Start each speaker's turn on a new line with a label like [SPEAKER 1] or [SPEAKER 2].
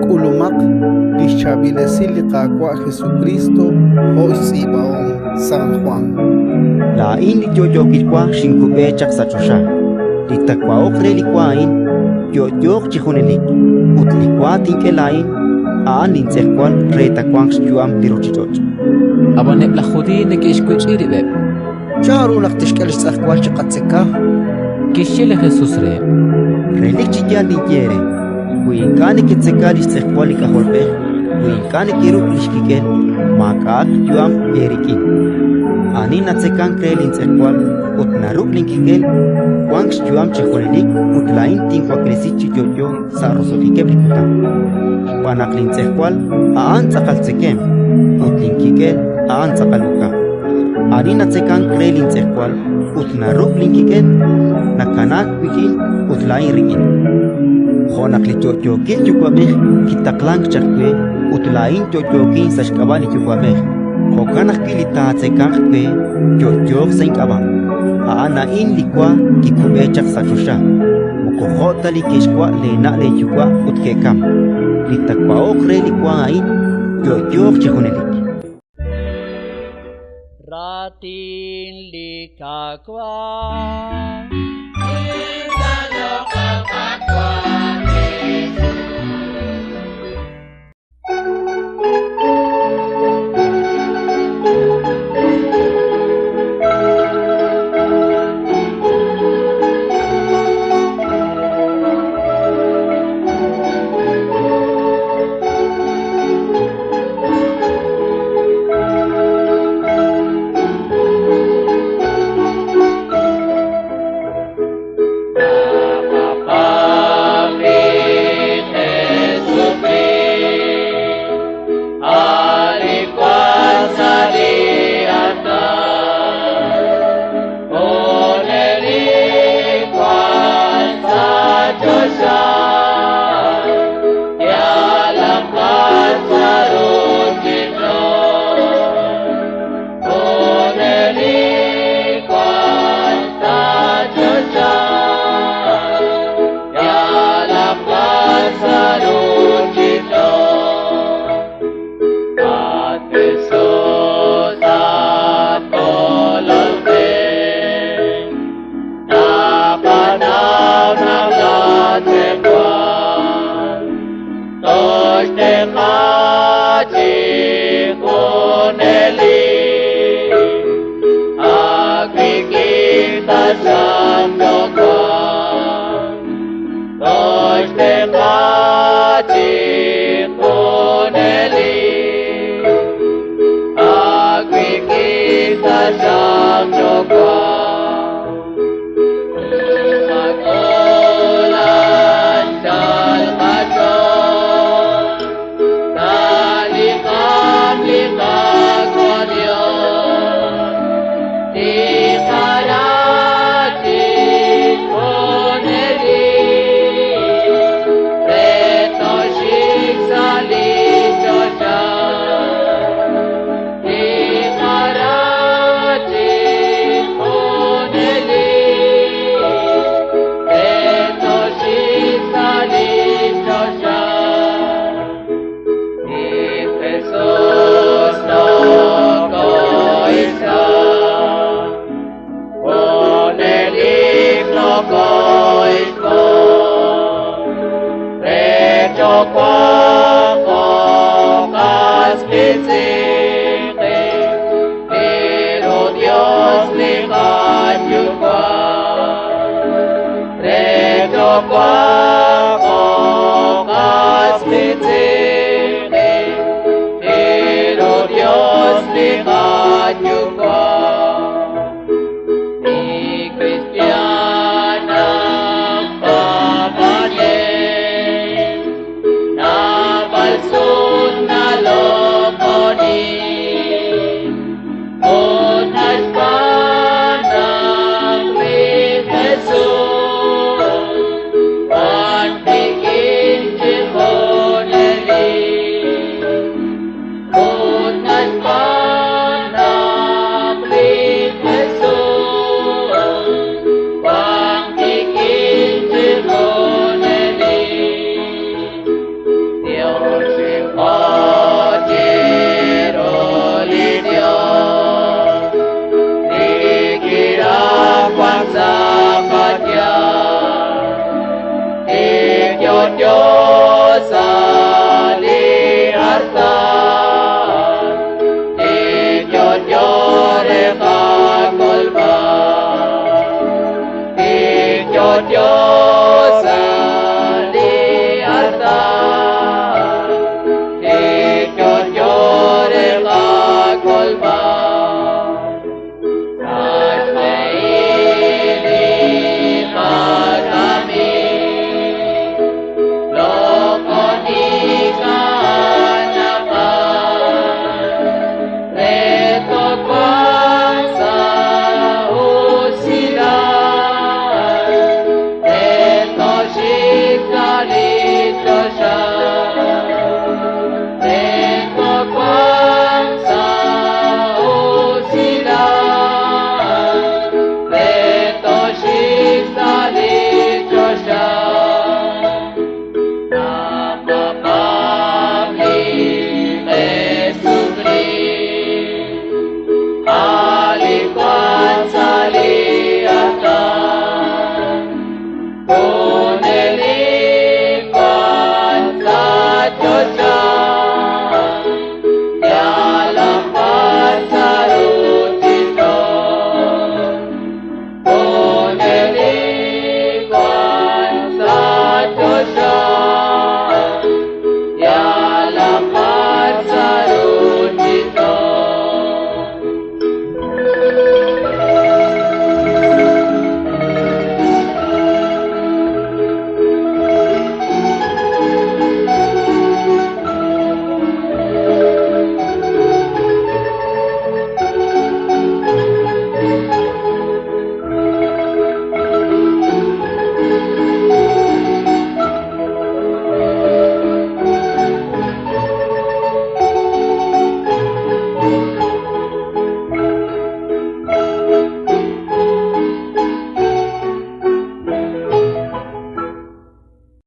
[SPEAKER 1] Kulumak lischabilesili kwa Jesucristo hoisibaon San Juan.
[SPEAKER 2] Lain li yoyokilkwa shinkubechak sachosha. Litakwa okre likwain yoyok chihunelik. Utlikwa tinkelain aan lintzekwan retakwang yuam lirochichoch.
[SPEAKER 3] Abanep la judi ne kishkwich iribeb.
[SPEAKER 4] Charu laktishkalish tsakwa chikatseka.
[SPEAKER 3] Kishile Jesus re.
[SPEAKER 2] Relik chiya linyere. Huinkani kitzekalish tzekwali kaholpe. Huinkani kiruk lishkikel. Makak yuam erikin. Ani natsekan krelin tzekwal. Utnaruk linkikel. Wangs yuam chihunelik. Utlain tinkwa kresichi yoyo sa rosofikepikuta. Panaklin tzekwal. Aan tzakal tzekem. Utlinkikel. Aan tzakaluka. Ani natsekan krelin tzekwal. Utnaruk linkikel. Nakanak wikin. Utlain rikin. Honak li yoyokin yukwabeh. Kitaklang chakwe. Utlain yoyokin sashkabali yukwabeh. Hokanak kilita tsekang kwe. Yoyok sainkabang. Aana in likwa kikubechak sachusha. Mukohota likeshkwa lena le yukwa utkekam. Litakwa okre likwa ain. Yoyok chihunelik.
[SPEAKER 5] Ratin likakwa.
[SPEAKER 6] Dios